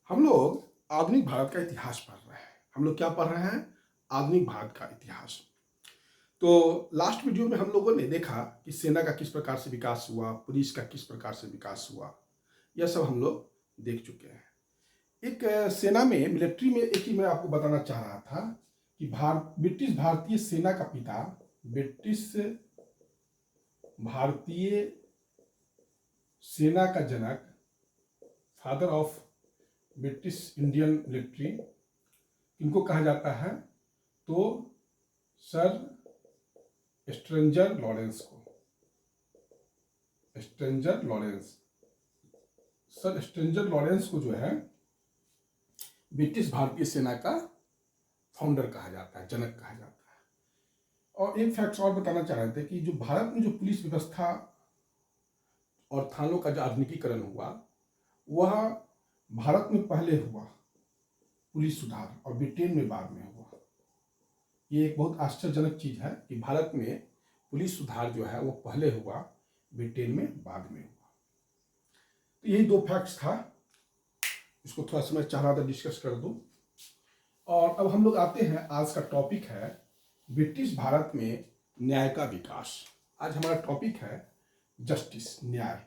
हम लोग आधुनिक भारत का इतिहास पढ़ रहे हैं। हम लोग क्या पढ़ रहे हैं? आधुनिक भारत का इतिहास। तो लास्ट वीडियो में हम लोगों ने देखा कि सेना का किस प्रकार से विकास हुआ, पुलिस का किस प्रकार से विकास हुआ। यह सब हम लोग देख चुके हैं। एक सेना में, मिलिट्री में, एक ही मैं आपको बताना चाह रहा था कि ब्रिटिश भारतीय सेना का पिता, ब्रिटिश भारतीय सेना का जनक, father of British Indian military, इनको कहा जाता है? तो सर स्ट्रेंजर लॉरेंस को। Stringer Lawrence, sir Stringer Lawrence को जो है ब्रिटिश भारतीय सेना का फाउंडर कहा जाता है, जनक कहा जाता है। और एक फैक्ट्स और बताना चाह रहे थे कि जो भारत में जो पुलिस व्यवस्था और थानों का जो आधुनिकीकरण हुआ, वह भारत में पहले हुआ पुलिस सुधार, और ब्रिटेन में बाद में हुआ। ये एक बहुत आश्चर्यजनक चीज है कि भारत में पुलिस सुधार जो है वो पहले हुआ, ब्रिटेन में बाद में हुआ। तो यही दो फैक्ट्स था, इसको थोड़ा सा मैं चाह रहा था डिस्कस कर दूं। और अब हम लोग आते हैं, आज का टॉपिक है ब्रिटिश भारत में न्याय का विकास। आज हमारा टॉपिक है जस्टिस, न्याय।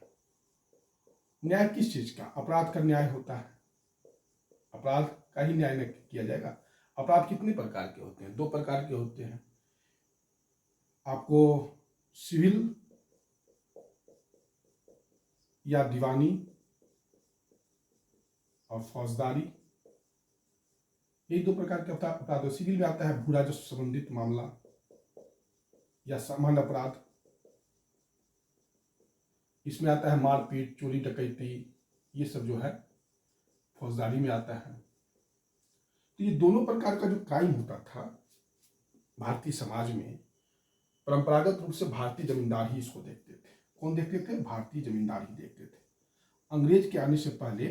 न्याय किस चीज का? अपराध का न्याय होता है, अपराध का ही न्याय न किया जाएगा। अपराध कितने प्रकार के होते हैं? दो प्रकार के होते हैं। आपको सिविल या दीवानी और फौजदारी, ये दो प्रकार के अपराध। सिविल में आता है भू राजस्व संबंधित मामला या सामान्य अपराध। इसमें आता है मारपीट, चोरी, डकैती, ये सब जो है फौजदारी में आता है। तो ये दोनों प्रकार का जो क्राइम होता था भारतीय समाज में, परंपरागत रूप से भारतीय जमींदार ही इसको देखते थे। कौन देखते थे? भारतीय जमींदार ही देखते थे। अंग्रेज के आने से पहले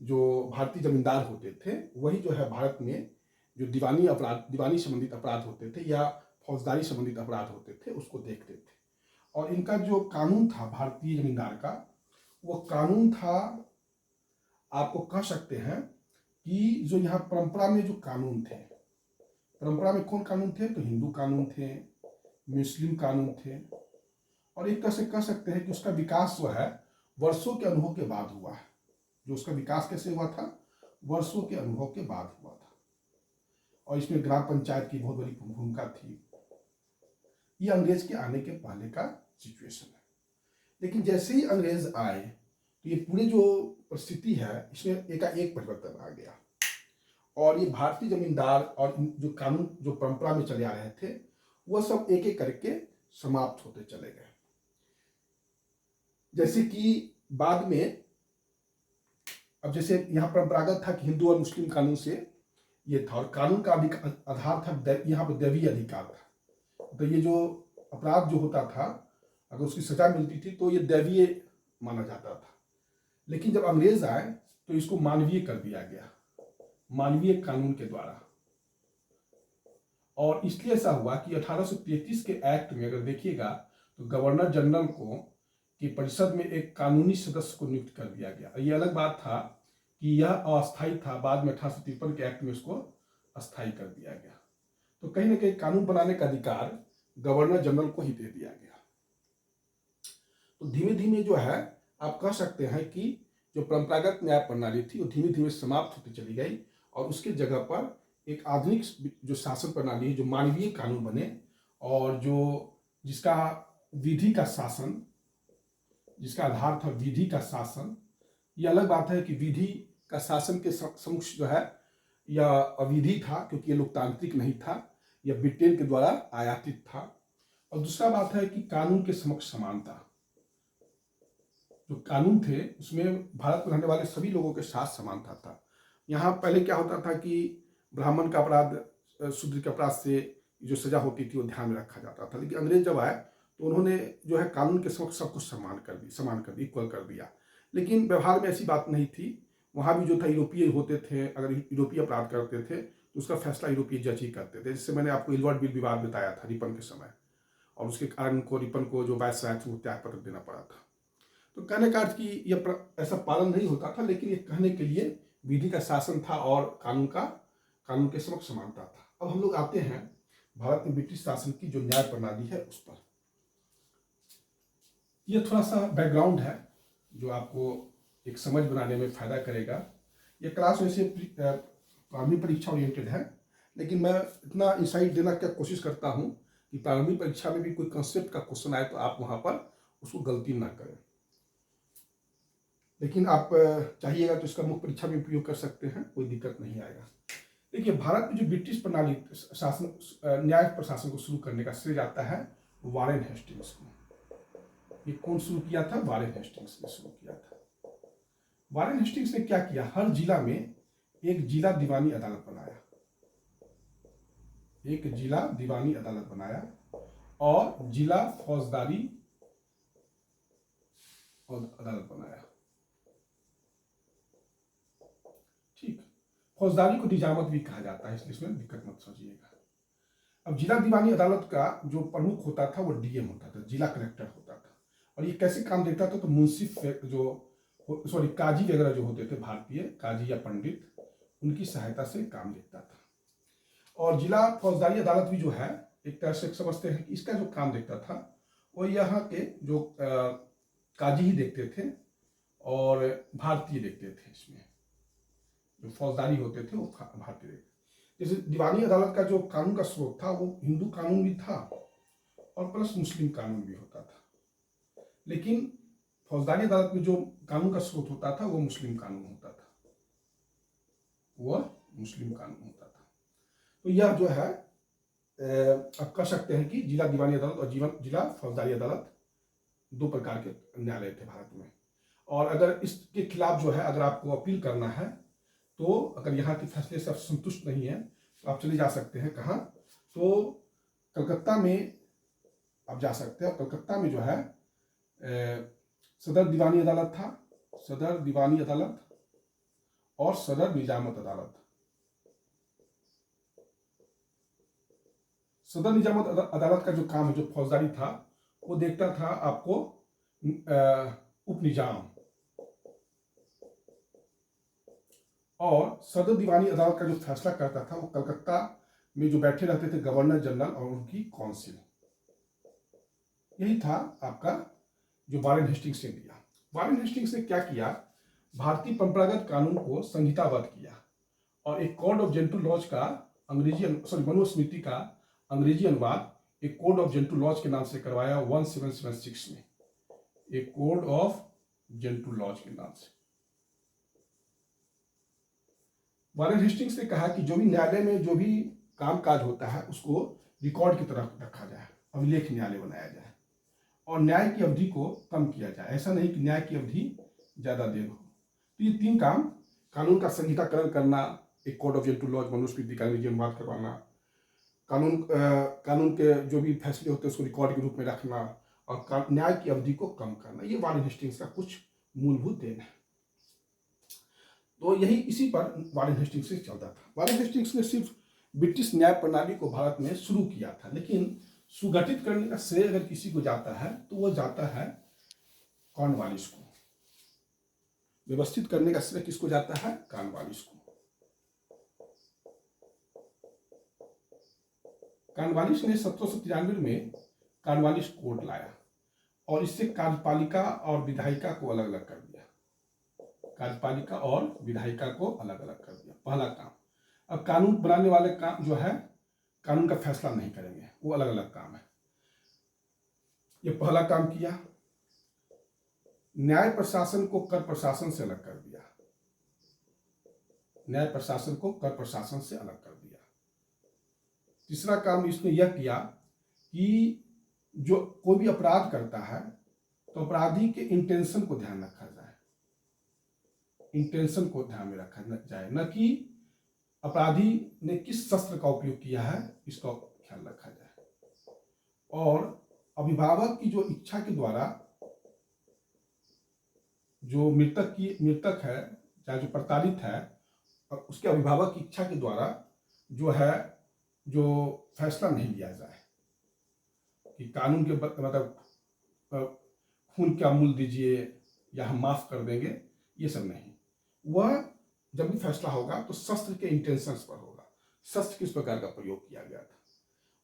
जो भारतीय जमींदार होते थे, वही जो है भारत में जो दीवानी संबंधित अपराध होते थे या फौजदारी संबंधित अपराध होते थे, उसको देखते थे। और इनका जो कानून था भारतीय जमींदार का, वो कानून था, आपको कह सकते हैं कि जो यहाँ परंपरा में जो कानून थे, परंपरा में कौन कानून थे? तो हिंदू कानून थे, मुस्लिम कानून थे। और एक तरह से कह सकते हैं कि उसका विकास जो है वर्षों के अनुभव के बाद हुआ है। जो उसका विकास कैसे हुआ था? वर्षों के अनुभव के बाद हुआ था। और इसमें ग्राम पंचायत की बहुत बड़ी भूमिका थी। ये अंग्रेज के आने के पहले का सिचुएशन है। लेकिन जैसे ही अंग्रेज आए, तो ये पूरे जो परिस्थिति है, इसमें एकाएक परिवर्तन आ गया। और ये भारतीय जमींदार और जो कानून जो परंपरा में चले आ रहे थे, वह सब एक एक करके समाप्त होते चले गए। जैसे कि बाद में, अब जैसे यहाँ परंपरागत था कि हिंदू और मुस्लिम कानून से ये था, और कानून का आधार था यहाँ पर दैवीय अधिकार था। तो ये जो अपराध जो होता था, अगर उसकी सजा मिलती थी तो ये दैवीय माना जाता था। लेकिन जब अंग्रेज आए तो इसको मानवीय कर दिया गया, मानवीय कानून के द्वारा। और इसलिए ऐसा हुआ कि 1833 के एक्ट में अगर देखिएगा तो गवर्नर जनरल को की परिषद में एक कानूनी सदस्य को नियुक्त कर दिया गया। ये अलग बात था कि यह अस्थायी था, बाद में 1853 के एक्ट में इसको अस्थायी कर दिया गया। तो कहीं ना कहीं कानून बनाने का अधिकार गवर्नर जनरल को ही दे दिया गया। तो धीमे धीमे जो है आप कह सकते हैं कि जो परंपरागत न्याय प्रणाली थी वो धीमे धीमे समाप्त होती चली गई, और उसके जगह पर एक आधुनिक जो शासन प्रणाली है, जो मानवीय कानून बने, और जो जिसका विधि का शासन, जिसका आधार था विधि का शासन। ये अलग बात है कि विधि का शासन के समक्ष जो है यह अविधि था, क्योंकि ये लोकतांत्रिक नहीं था, यह ब्रिटेन के द्वारा आयातित था। और दूसरा बात है कि कानून के समक्ष समानता, जो कानून थे उसमें भारत में रहने वाले सभी लोगों के साथ समानता था। यहाँ पहले क्या होता था कि ब्राह्मण का अपराध, शूद्र के अपराध से जो सजा होती थी वो ध्यान में रखा जाता था। लेकिन अंग्रेज जब आए तो उन्होंने जो है कानून के समक्ष सब कुछ समान कर दी, इक्वल कर दिया। लेकिन व्यवहार में ऐसी बात नहीं थी। वहाँ भी जो था यूरोपीय होते थे, अगर यूरोपीय अपराध करते थे तो उसका फैसला यूरोपीय जज ही करते थे। जिससे मैंने आपको इलवर्ड बिल विवाद बताया था रिपन के समय, और उसके कारण को रिपन को जो वायसराय थे वो त्याग पत्र देना पड़ा था। तो कहने का अर्थ कि यह ऐसा पालन नहीं होता था, लेकिन ये कहने के लिए विधि का शासन था और कानून के समक्ष समानता था। अब हम लोग आते हैं भारत में ब्रिटिश शासन की जो न्याय प्रणाली है उस पर। यह थोड़ा सा बैकग्राउंड है जो आपको एक समझ बनाने में फायदा करेगा। यह क्लास वैसे प्रारंभिक परीक्षा ओरिएंटेड है, लेकिन मैं इतना इंसाइट देना क्या कोशिश करता हूँ कि प्रारंभिक परीक्षा में भी कोई कंसेप्ट का क्वेश्चन आए तो आप वहाँ पर उसको गलती ना करें। लेकिन आप चाहिएगा तो इसका मुख्य परीक्षा में उपयोग कर सकते हैं, कोई दिक्कत नहीं आएगा। देखिए, भारत में जो ब्रिटिश प्रणाली शासन न्याय प्रशासन को शुरू करने का श्रेय जाता है वारेन हेस्टिंग्स को। ये कौन शुरू किया था? वारेन हेस्टिंग्स ने शुरू किया था। वारेन हेस्टिंग्स ने क्या किया? हर जिला में एक जिला दीवानी अदालत बनाया, एक जिला दीवानी अदालत बनाया और जिला फौजदारी अदालत बनाया। ठीक, फौजदारी को निजामत भी कहा जाता है, इसलिए इसमें दिक्कत मत सोचिएगा। अब जिला दीवानी अदालत का जो प्रमुख होता था वो डीएम होता था, जिला कलेक्टर होता था। और ये कैसे काम देखता था? तो मुंसिफ काजी वगैरह जो होते थे, भारतीय काजी या पंडित, उनकी सहायता से काम देखता था। और जिला फौजदारी अदालत भी जो है, एक तरह से समझते हैं कि इसका जो काम देखता था वो यहाँ के जो काजी ही देखते थे और भारतीय देखते थे। इसमें जो फौजदारी होते थे वो भारतीय देखते थे। जैसे दीवानी अदालत का जो कानून का स्रोत था वो हिंदू कानून भी था और प्लस मुस्लिम कानून भी होता था, लेकिन फौजदारी अदालत में जो कानून का स्रोत होता था वो मुस्लिम कानून होता था, वह मुस्लिम कानून होता था। तो यह जो है आप कह सकते हैं कि जिला दीवानी अदालत और जिला फौजदारी अदालत दो प्रकार के न्यायालय थे भारत में। और अगर इसके खिलाफ जो है, अगर आपको अपील करना है तो अगर यहाँ के फैसले से आप संतुष्ट नहीं है तो आप चले जा सकते हैं। कहाँ? तो कलकत्ता में आप जा सकते हैं। कलकत्ता में जो है सदर दीवानी अदालत था, सदर दीवानी अदालत और सदर निजामत अदालत। सदर निजामत अदालत का जो काम है, जो फौजदारी था, वो देखता था आपको उप निजाम। और सदर दीवानी अदालत का जो फैसला करता था वो कलकत्ता में जो बैठे रहते थे गवर्नर जनरल और उनकी काउंसिल। यही था आपका जो वारेन हेस्टिंग्स ने दिया। वारेन हेस्टिंग्स ने क्या किया? भारतीय परंपरागत कानून को संहिताबद्ध किया और एक कोड ऑफ जेंटल लॉज का मनुस्मृति का अंग्रेजी अनुवाद एक कोड ऑफ जेंटल लॉज के नाम से करवाया 1776 में, एक कोड ऑफ जेंटल लॉज के नाम से। वारेन हेस्टिंग्स ने कहा कि जो भी न्यायालय में जो भी कामकाज होता है उसको रिकॉर्ड की तरह रखा जाए, अभिलेख न्यायालय बनाया जाए और न्याय की अवधि को कम किया जाए। ऐसा नहीं कि न्याय की अवधि ज्यादा देर हो। तो ये तीन काम, कानून का संहिताकरण करना, एक code of gentle laws Manusmriti का अंग्रेजी अनुवाद करवाना, कानून के जो भी फैसले होते हैं उसको रिकॉर्ड के रूप में रखना और न्याय की अवधि को कम करना, ये वारेन हेस्टिंग्स का कुछ मूलभूत देन है। तो यही इसी पर वारेन हेस्टिंग्स से चलता था। वारेन हेस्टिंग्स ने सिर्फ ब्रिटिश न्याय प्रणाली को भारत में शुरू किया था, लेकिन सुगठित करने का श्रेय अगर किसी को जाता है तो वो जाता है कॉर्नवालिस को। व्यवस्थित करने का श्रेय किसको जाता है? कॉर्नवालिस को। कॉर्नवालिस ने 1793 में कॉर्नवालिस कोड लाया और इससे कार्यपालिका और विधायिका को अलग अलग कर दिया। कार्यपालिका और विधायिका को अलग अलग कर दिया, पहला काम। अब कानून बनाने वाले काम जो है, कानून का फैसला नहीं करेंगे, वो अलग अलग काम है। ये पहला काम किया। न्याय प्रशासन को कर प्रशासन से अलग कर दिया, न्याय प्रशासन को कर प्रशासन से अलग कर दिया। तीसरा काम इसने यह किया कि जो कोई भी अपराध करता है तो अपराधी के इंटेंशन को ध्यान रखा जाए, इंटेंशन को ध्यान में रखा जाए, न कि अपराधी ने किस शस्त्र का उपयोग किया है इसका ख्याल रखा जाए। और अभिभावक की जो इच्छा के द्वारा जो मृतक है चाहे जो प्रताड़ित है, उसके अभिभावक की इच्छा के द्वारा जो है जो फैसला नहीं लिया जाए कि कानून के मतलब खून का मूल्य दीजिए या हम माफ कर देंगे, ये सब नहीं। वह जब भी फैसला होगा तो शस्त्र के इंटेंशंस पर होगा, शस्त्र किस प्रकार का प्रयोग किया गया था,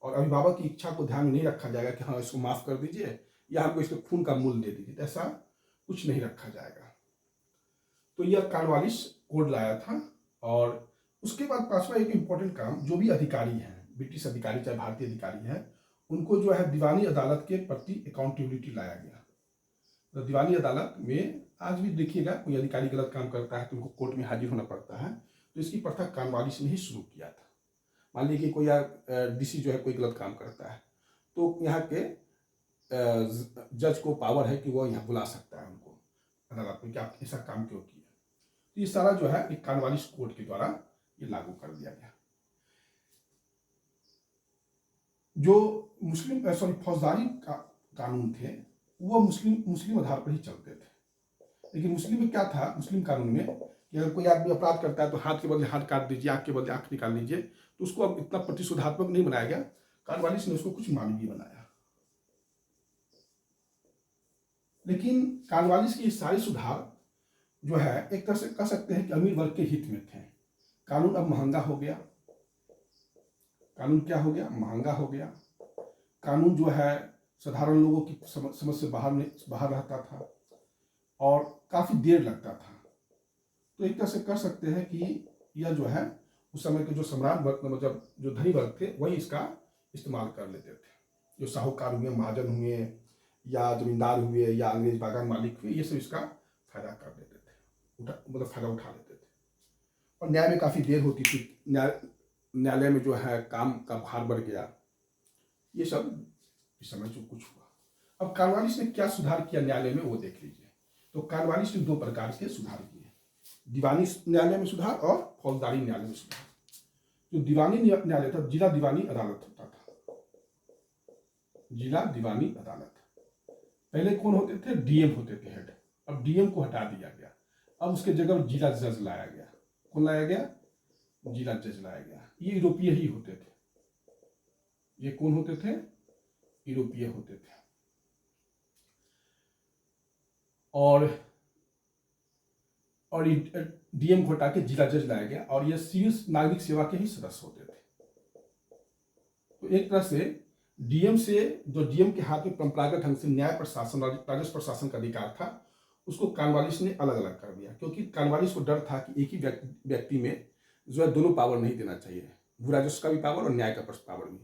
और अभिभावक की इच्छा को ध्यान में नहीं रखा जाएगा कि हाँ इसको माफ कर दीजिए या हमको इसके खून का मूल्य दे दीजिए, ऐसा कुछ नहीं रखा जाएगा। तो यह कॉर्नवालिस कोड लाया था। और उसके बाद पांचवा एक इंपॉर्टेंट काम, जो भी अधिकारी हैं, ब्रिटिश अधिकारी चाहे भारतीय अधिकारी हैं, उनको जो है दीवानी अदालत के प्रति अकाउंटेबिलिटी लाया गया। तो दीवानी अदालत में आज भी देखिएगा कोई अधिकारी गलत काम करता है तो उनको कोर्ट में हाजिर होना पड़ता है, तो इसकी प्रथा कॉर्नवालिस ने ही शुरू किया था। मान लीजिए कोई डीसी जो है कोई गलत काम करता है तो यहाँ के जज को पावर है कि वो यहाँ बुला सकता है उनको अदालत में कि आप ऐसा काम क्यों किए। तो ये सारा जो है एक कॉर्नवालिस कोड के द्वारा ये लागू कर दिया गया। जो मुस्लिम फौजदारी कानून थे वो मुस्लिम आधार पर ही चलते थे, लेकिन मुस्लिम में क्या था, मुस्लिम कानून में कि अगर कोई आदमी अपराध करता है तो हाथ के बदले हाथ काट दीजिए, आंख के बदले आंख निकाल लीजिए, तो उसको अब इतना प्रतिशोधात्मक नहीं बनाया गया, कॉर्नवालिस ने उसको कुछ मानवीय बनाया। लेकिन कॉर्नवालिस के सारे सुधार जो है एक तरह से कह सकते हैं कि अमीर वर्ग के हित में थे। कानून अब महंगा हो गया, कानून क्या हो गया, महंगा हो गया। कानून जो है साधारण लोगों की समझ से बाहर रहता था और काफी देर लगता था। तो एक तरह से कह सकते हैं कि यह जो है उस समय के जो सम्राट वर्ग, मतलब जो धनी वर्ग थे, वही इसका इस्तेमाल कर लेते थे। जो साहूकार हुए, महाजन हुए, या जमींदार हुए, या अंग्रेज बागान मालिक हुए, ये सब इसका फायदा कर लेते थे, मतलब फायदा उठा लेते थे। और न्याय में काफी देर होती थी, न्यायालय में जो है काम का भार बढ़ गया। ये सब इस समय जो कुछ हुआ। अब कॉर्नवालिस ने क्या सुधार किया न्यायालय में वो देख लीजिए। तो कॉर्नवालिस ने दो प्रकार के सुधार किए, दीवानी न्यायालय में सुधार और फौजदारी न्यायालय में सुधार। जो दीवानी न्यायालय था, जिला दीवानी अदालत होता था, जिला दीवानी अदालत। पहले कौन होते थे, डीएम होते थे हेड। अब डीएम को हटा दिया गया, अब उसके जगह जिला जज लाया गया। कौन लाया गया, जिला जज लाया गया। ये यूरोपीय ही होते थे। ये कौन होते थे, यूरोपीय होते थे। और डीएम को हटा के जिला जज लाया गया, और ये सिविल नागरिक सेवा के ही सदस्य होते थे। तो एक तरह से डीएम से, जो डीएम के हाथ में परंपरागत ढंग से न्याय प्रशासन और राजस्व प्रशासन का अधिकार था, उसको कॉर्नवालिस ने अलग अलग कर दिया, क्योंकि कॉर्नवालिस को डर था कि एक ही व्यक्ति में जो है दोनों पावर नहीं देना चाहिए, भू राजस्व का भी पावर और न्याय का पावर भी।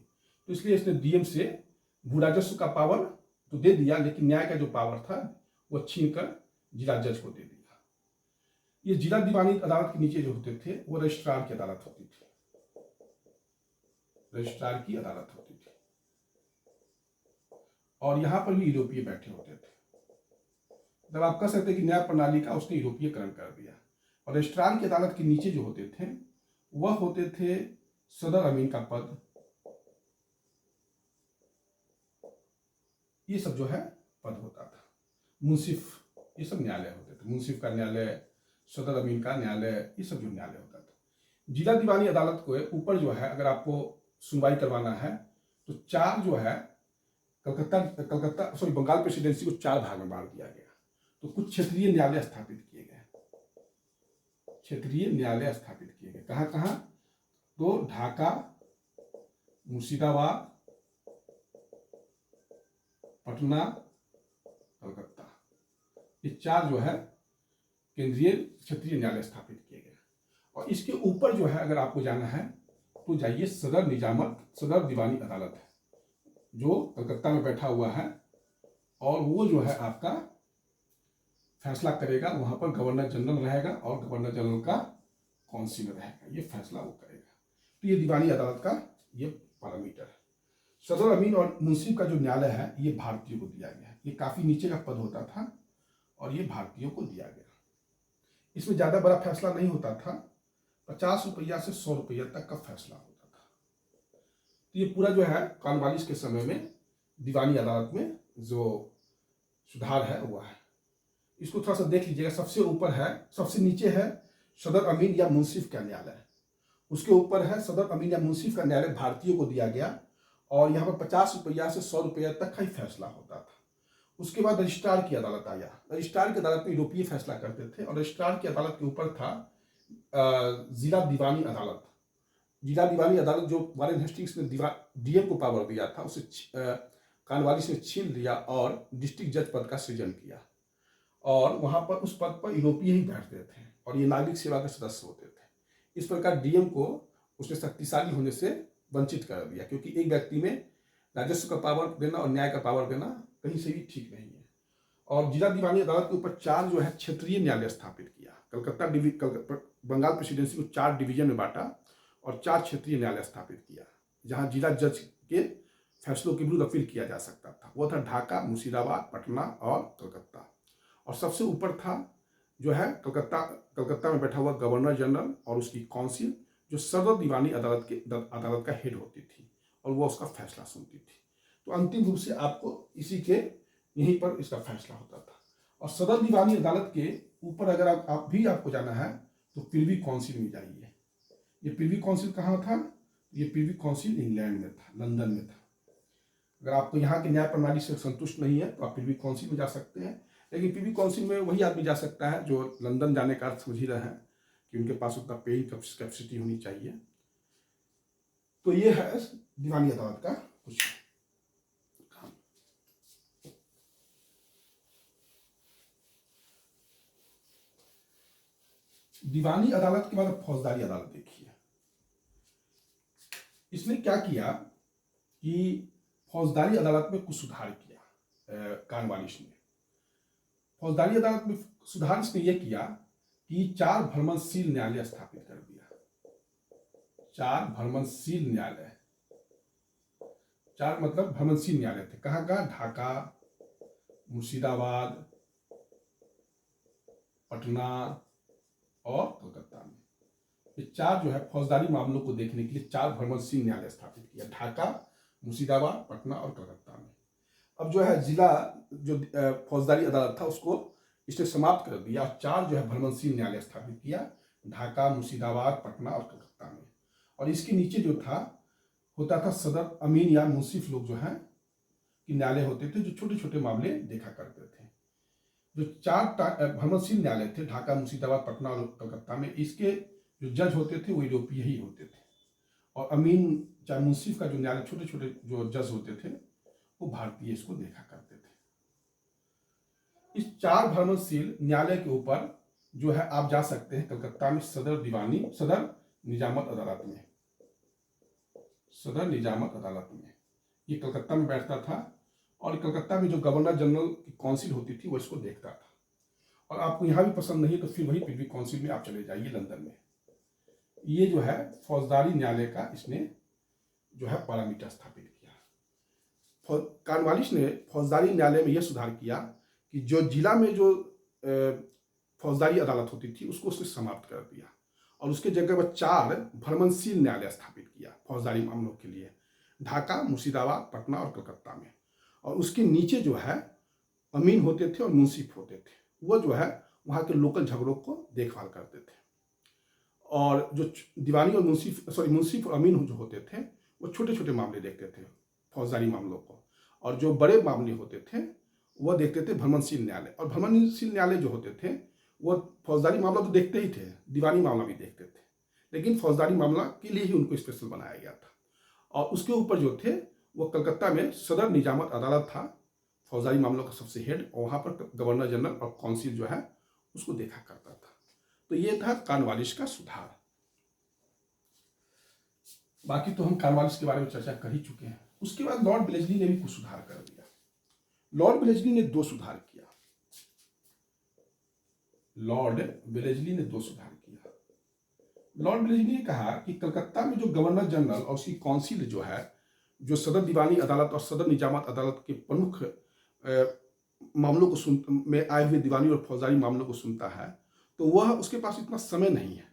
तो इसलिए इसने डीएम से भू राजस्व का पावर तो दे दिया, लेकिन न्याय का जो पावर था वो छीन कर जिला जज को दे दिया। ये जिला दीवानी अदालत के नीचे जो होते थे वो रजिस्ट्रार की अदालत होती थी, रजिस्ट्रार की अदालत होती थी। और यहां पर भी यूरोपीय बैठे होते थे। जब आप कह सकते हैं कि न्याय प्रणाली का उसने यूरोपीयकरण कर दिया। और रजिस्ट्रार की अदालत के नीचे जो होते थे वह होते थे सदर अमीन का पद, ये सब जो है पद होता था। मुंसिफ, ये सब न्यायालय होते थे, मुंसिफ का न्यायालय, सदर अमीन का न्यायालय, ये सब जो न्यायालय होता था। जिला दीवानी अदालत को ऊपर जो है अगर आपको सुनवाई करवाना है तो चार जो है बंगाल प्रेसिडेंसी को चार भाग में बांट दिया गया। तो कुछ क्षेत्रीय न्यायालय स्थापित किए गए, क्षेत्रीय न्यायालय स्थापित किए गए। कहाँ कहाँ, तो ढाका, मुर्शिदाबाद, पटना, कलकत्ता, ये चार जो है केंद्रीय क्षेत्रीय न्यायालय स्थापित किए गए। और इसके ऊपर जो है अगर आपको जाना है तो जाइए सदर दीवानी अदालत है जो कलकत्ता में बैठा हुआ है, और वो जो है आपका फैसला करेगा। वहां पर गवर्नर जनरल रहेगा और गवर्नर जनरल का काउंसिल रहेगा, ये फैसला वो करेगा। तो ये दीवानी अदालत का ये पैरामीटर है। सदर अमीन और मुंसिफ का जो न्यायालय है ये भारतीयों को दिया गया है। ये काफी नीचे का पद होता था और ये भारतीयों को दिया गया। इसमें ज्यादा बड़ा फैसला नहीं होता था, 50 रुपया से 100 रुपया तक का फैसला होता था। तो ये पूरा जो है कॉर्नवालिस के समय में दीवानी अदालत में जो सुधार है वो है। इसको थोड़ा सा देख लीजिएगा। सबसे ऊपर है, सबसे नीचे है सदर अमीन या मुंसिफ का न्यायालय, उसके ऊपर है सदर अमीन या मुंसिफ का न्यायालय भारतीयों को दिया गया, और यहाँ पर 50 रुपया से 100 रुपया तक का ही फैसला होता था। उसके बाद रजिस्ट्रार की अदालत आया। रजिस्ट्रार की अदालत में यूरोपीय फैसला करते थे, और रजिस्ट्रार की अदालत के ऊपर था जिला दीवानी अदालत, जिला दीवानी अदालत जो वारेन हेस्टिंग्स ने डीएम को पावर दिया था उसे कॉर्नवालिस ने छीन लिया और डिस्ट्रिक्ट जज पद का सृजन किया। और वहां पर उस पद पर यूरोपीय ही बैठते थे और ये नागरिक सेवा के सदस्य होते थे। इस प्रकार डीएम को उसने शक्तिशाली होने से वंचित कर दिया, क्योंकि एक व्यक्ति में राजस्व का पावर देना और न्याय का पावर देना कहीं से भी ठीक नहीं है। और जिला दीवानी अदालत के ऊपर 4 जो है क्षेत्रीय न्यायालय स्थापित किया। बंगाल प्रेसिडेंसी को 4 डिवीजन में बांटा और 4 क्षेत्रीय न्यायालय स्थापित किया, जहां जिला जज के फैसलों के विरुद्ध अपील किया जा सकता था। वो था ढाका, मुर्शिदाबाद, पटना और कलकत्ता। और सबसे ऊपर था जो है कलकत्ता में बैठा हुआ गवर्नर जनरल और उसकी काउंसिल, जो सदर दीवानी अदालत का हेड होती थी और वो उसका फैसला सुनती थी। तो अंतिम रूप से आपको इसी के यहीं पर इसका फैसला होता था। और सदर दीवानी अदालत के ऊपर अगर आपको जाना है तो प्रिवी काउंसिल में जाइए। ये प्रिवी काउंसिल कहाँ था? ये प्रिवी काउंसिल इंग्लैंड में था, लंदन में था। अगर आपको यहाँ के न्याय प्रणाली से संतुष्ट नहीं है तो आप प्रिवी काउंसिल में जा सकते हैं, लेकिन प्रिवी काउंसिल में वही आदमी जा सकता है जो लंदन जाने का अर्थ समझ ही रहे हैं कि उनके पास उतना पेइंग कैपेसिटी होनी चाहिए। तो ये है दीवानी अदालत का कुछ काम। दीवानी अदालत के बाद फौजदारी अदालत देखिए। इसने क्या किया कि फौजदारी अदालत में कुछ सुधार किया कॉर्नवालिस ने। फौजदारी अदालत में सुधार इसने यह किया कि 4 भ्रमणशील न्यायालय स्थापित कर दिया। 4 भ्रमणशील न्यायालय, 4 मतलब भ्रमणशील न्यायालय थे। कहाँ का? ढाका, मुर्शिदाबाद, पटना और कलकत्ता में। ये 4 जो है फौजदारी मामलों को देखने के लिए 4 भ्रमणशील न्यायालय स्थापित किया, ढाका, मुर्शिदाबाद, पटना और कलकत्ता में। अब जो है जिला जो फौजदारी अदालत था उसको इसने समाप्त कर दिया और 4 जो है भ्रमणशील न्यायालय स्थापित किया, ढाका, मुर्शिदाबाद, पटना और कलकत्ता में। और इसके नीचे जो होता था सदर अमीन या मुंसिफ लोग जो है कि न्यायालय होते थे जो छोटे छोटे मामले देखा करते थे। जो 4 भ्रमणशील न्यायालय थे ढाका, मुर्शिदाबाद, पटना और कलकत्ता में, इसके जो जज होते थे वो यूरोपीय ही होते थे। और अमीन चाहे मुंसिफ का जो न्यायालय छोटे छोटे जो जज होते थे वो भारतीय इसको देखा करते थे। इस 4 भ्रमणशील न्यायालय के ऊपर जो है आप जा सकते हैं कलकत्ता में सदर निजामत अदालत में। सदर निजामत अदालत में ये कलकत्ता में बैठता था और कलकत्ता में जो गवर्नर जनरल की काउंसिल होती थी वो इसको देखता था। और आपको यहाँ भी पसंद नहीं तो फिर वही प्रिवी काउंसिल में आप चले जाइए लंदन में। ये जो है फौजदारी न्यायालय का इसने जो है पैरामीटर स्थापित किया। कॉर्नवालिस ने फौजदारी न्यायालय में यह सुधार किया कि जो जिला में जो फौजदारी अदालत होती थी उसको उसने समाप्त कर दिया और उसके जगह पर 4 भ्रमणशील न्यायालय स्थापित किया फौजदारी मामलों के लिए, ढाका, मुर्शिदाबाद, पटना और कलकत्ता में। और उसके नीचे जो है अमीन होते थे और मुंसिफ होते थे, वो जो है वहाँ के लोकल झगड़ों को देखभाल करते थे। और जो दीवानी और मुंसिफ और अमीन जो होते थे वो छोटे छोटे मामले देखते थे फौजदारी मामलों को, और जो बड़े मामले होते थे वो देखते थे भ्रमणशील न्यायालय। और भ्रमणशील न्यायालय जो होते थे वो फौजदारी मामला तो देखते ही थे, दीवानी मामला भी देखते थे, लेकिन फौजदारी मामला के लिए ही उनको स्पेशल बनाया गया था। और उसके ऊपर जो थे वो कलकत्ता में सदर निजामत अदालत था, फौजदारी मामलों का सबसे हेड, और वहाँ पर गवर्नर जनरल और काउंसिल जो है उसको देखा करता था। तो ये था कॉर्नवालिस का सुधार। बाकी तो हम कॉर्नवालिस के बारे में चर्चा कर ही चुके हैं। उसके बाद लॉर्ड वेलेस्ली ने भी कुछ सुधार कर दिया। लॉर्ड वेलेस्ली ने 2 सुधार किया। लॉर्ड वेलेस्ली ने 2 सुधार किया। लॉर्ड वेलेस्ली ने कहा कि कलकत्ता में जो गवर्नर जनरल और उसकी काउंसिल जो है, जो सदर दीवानी अदालत और सदर निजामत अदालत के प्रमुख मामलों को में आए हुए दीवानी और फौजदारी मामलों को सुनता है, तो वह उसके पास इतना समय नहीं है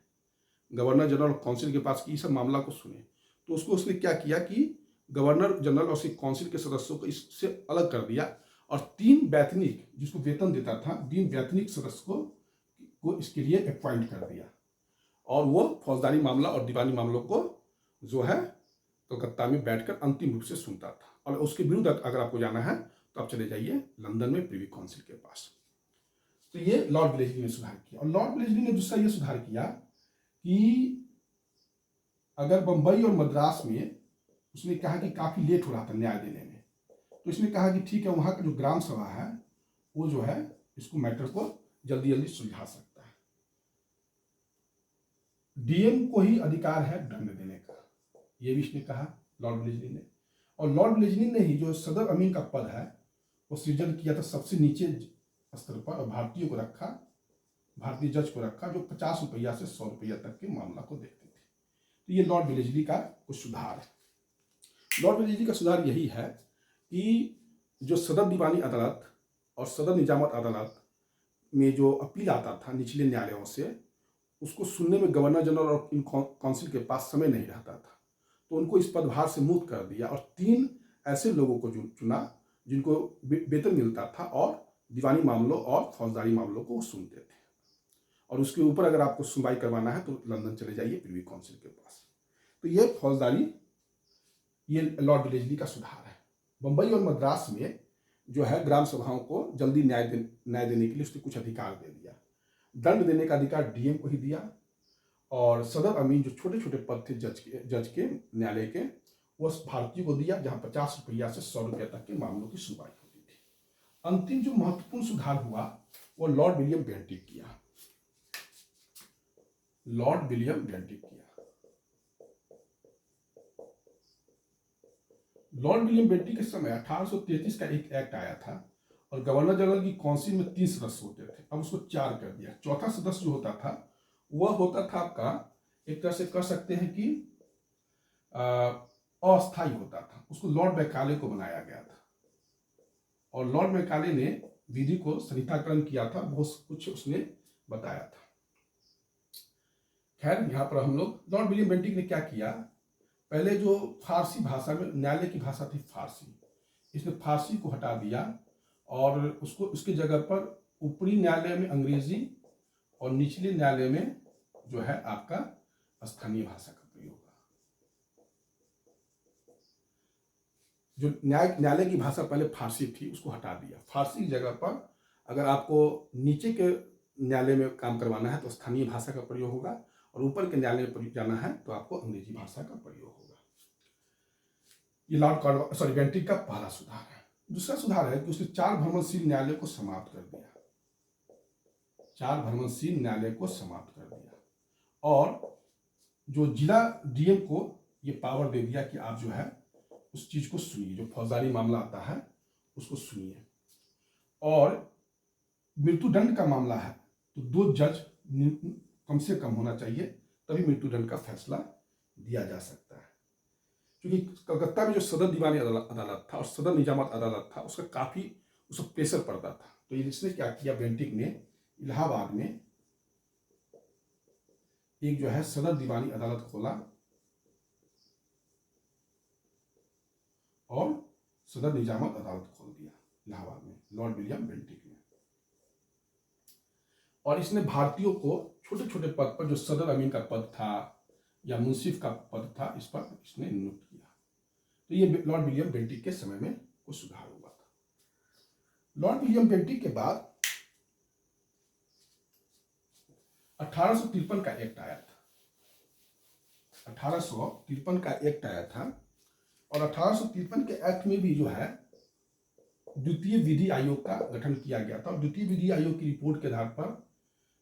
गवर्नर जनरल और काउंसिल के पास कि इस सब मामला को सुने। तो उसने क्या किया कि गवर्नर जनरल और उसकी काउंसिल के सदस्यों को इससे अलग कर दिया और 3 वैतनिक, जिसको वेतन देता था, 3 वैतनिक सदस्य को इसके लिए अपॉइंट कर दिया। और वो फौजदारी मामला और दीवानी मामलों को जो है कलकत्ता में बैठकर अंतिम रूप से सुनता था। और उसके विरुद्ध अगर आपको जाना है तो आप चले जाइए लंदन में प्रिवी काउंसिल के पास। तो ये लॉर्ड वेलेस्ली ने सुधार किया। और लॉर्ड वेलेस्ली ने दूसरा ये सुधार किया कि अगर बंबई और मद्रास में उसने कहा कि काफी लेट हो रहा था न्याय देने में, तो इसने कहा कि ठीक है, वहां का जो ग्राम सभा है वो जो है इसको मैटर को जल्दी जल्दी सुलझा सकता है। डीएम को ही अधिकार है दंड देने का, ये भी इसने कहा लॉर्ड वेलेस्ली ने। और लॉर्ड वेलेस्ली ने ही जो सदर अमीन का पद है वो सृजन किया था सबसे नीचे स्तर पर, और भारतीयों को रखा, भारतीय जज को रखा जो 50 रुपया से 100 रुपया तक के मामला को देखते थे। तो ये लॉर्ड वेलेस्ली का कुछ सुधार है। लॉर्ड वेलेस्ली का सुधार यही है कि जो सदर दीवानी अदालत और सदर निजामत अदालत में जो अपील आता था निचले न्यायालयों से, उसको सुनने में गवर्नर जनरल और इन काउंसिल के पास समय नहीं रहता था, तो उनको इस पदभार से मुक्त कर दिया और 3 ऐसे लोगों को चुना जिनको वेतन मिलता था और दीवानी मामलों और फौजदारी मामलों को सुनते थे। और उसके ऊपर अगर आपको सुनवाई करवाना है तो लंदन चले जाइए प्रिवी काउंसिल के पास। तो ये फौजदारी, ये लॉर्ड वेलेस्ली का सुधार है। बंबई और मद्रास में जो है ग्राम सभाओं को जल्दी न्याय देने के लिए उसने कुछ अधिकार दे दिया। दंड देने का अधिकार डीएम को ही दिया, और सदर अमीन जो छोटे छोटे पद थे जज के न्यायालय के, वो भारतीयों को दिया, जहां 50 रुपया से 100 रुपया तक के मामलों की सुनवाई होती थी। अंतिम जो महत्वपूर्ण सुधार हुआ वो लॉर्ड विलियम बेंटिक किया। लॉर्ड विलियम बेंटिक किया। लॉर्ड विलियम बेंटिक के समय 1833 का एक एक्ट आया था, और गवर्नर जनरल की काउंसिल में 3 सदस्य होते थे, अब उसको 4 कर दिया। चौथा सदस्य जो होता था वह होता था आपका, एक तरह से कह सकते हैं कि अस्थायी होता था, उसको लॉर्ड मैकाले को बनाया गया था, और लॉर्ड मैकाले ने विधि को संहिताकरण किया था, बहुत कुछ उसने बताया था। खैर, यहाँ पर हम लोग लॉर्ड विलियम बेंटिक ने क्या किया, पहले जो फारसी भाषा में न्यायालय की भाषा थी फारसी, इसने फारसी को हटा दिया और उसको उसके जगह पर ऊपरी न्यायालय में अंग्रेजी और निचले न्यायालय में जो है आपका स्थानीय भाषा का प्रयोग हुआ। जो न्यायालय की भाषा पहले फारसी थी उसको हटा दिया, फारसी की जगह पर अगर आपको नीचे के न्यायालय में काम करवाना है तो स्थानीय भाषा का प्रयोग होगा, और ऊपर के न्यायालय में जाना है तो आपको अंग्रेजी भाषा का प्रयोग होगा। ये लॉर्ड बेंटिक का पहला सुधार है। दूसरा सुधार है कि उसने 4 भ्रमणशील न्यायालय को समाप्त कर दिया। 4 भ्रमणशील न्यायालय को समाप्त कर दिया, और जो जिला डीएम को ये पावर दे दिया कि आप जो है उस चीज को सुनिए, जो फौजदारी मामला आता है उसको सुनिए। और मृत्युदंड का मामला है तो 2 जज कम से कम होना चाहिए, तभी मृत्युदंड का फैसला दिया जा सकता है। क्योंकि कलकत्ता में जो सदर दीवानी अदालत था और सदर निजामत अदालत था उसका काफी उसको प्रेशर पड़ता था, तो इसने क्या किया, बेंटिक ने इलाहाबाद में एक जो है सदर दीवानी अदालत खोला और सदर निजामत अदालत खोल दिया इलाहाबाद में, लॉर्ड विलियम बेंटिक ने। और इसने भारतीयों को छोटे छोटे पद पर, जो सदर अमीन का पद था या मुंसिफ का पद था, इस पर इसने नियुक्त किया। तो ये लॉर्ड विलियम बेंटिक के समय में कुछ सुधार हुआ था। लॉर्ड विलियम बेंटिक के बाद 1853 का एक्ट आया था। 1853 का एक्ट आया था, और 1853 के एक्ट में भी जो है द्वितीय विधि आयोग का गठन किया गया था। और द्वितीय विधि आयोग की रिपोर्ट के आधार पर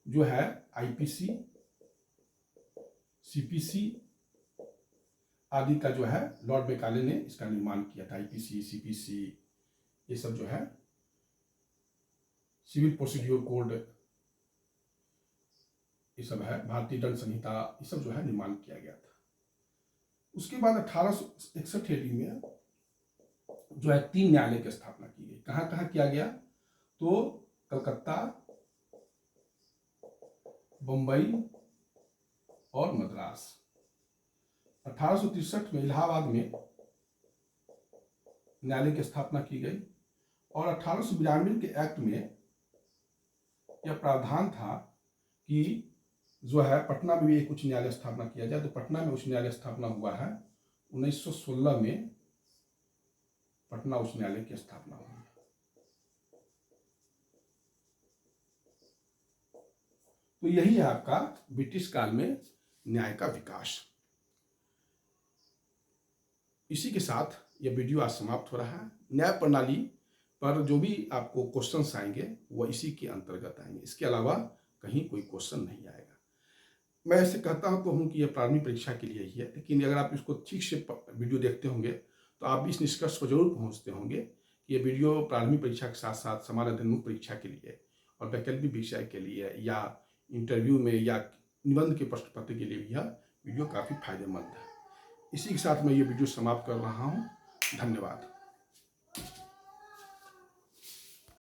जो है आईपीसी, सीपीसी आदि का जो है लॉर्ड मैकाले ने इसका निर्माण किया था। आईपीसी, सीपीसी, ये सब जो है सिविल प्रोसीड्यूर कोड, ये सब है भारतीय दंड संहिता, ये सब जो है निर्माण किया गया था। उसके बाद 1861 में जो है 3 न्यायालय की स्थापना की गई। कहां कहां किया गया, तो कलकत्ता, बंबई और मद्रास। 1863 में इलाहाबाद में न्यायालय की स्थापना की गई, और 1892 के एक्ट में यह प्रावधान था कि जो है पटना में भी एक उच्च न्यायालय स्थापना किया जाए। तो पटना में उच्च न्यायालय स्थापना हुआ है 1916 में, पटना उच्च न्यायालय की स्थापना हुई। तो यही है आपका ब्रिटिश काल में न्याय का विकास। इसी के साथ यह वीडियो आज समाप्त हो रहा है। न्याय प्रणाली पर जो भी आपको क्वेश्चंस आएंगे वह इसी के अंतर्गत आएंगे, इसके अलावा कहीं कोई क्वेश्चन नहीं आएगा। मैं ऐसे कहता हूँ तो हूँ कि यह प्रारंभिक परीक्षा के लिए ही है, लेकिन अगर आप इसको ठीक से वीडियो देखते होंगे तो आप भी इस निष्कर्ष पर जरूर पहुँचते होंगे कि ये वीडियो प्रारंभिक परीक्षा के साथ साथ समानांतर परीक्षा के लिए और वैकल्पिक विषय के लिए या इंटरव्यू में या निबंध के प्रश्न पत्र के लिए यह वीडियो काफ़ी फायदेमंद है। इसी के साथ मैं ये वीडियो समाप्त कर रहा हूँ। धन्यवाद।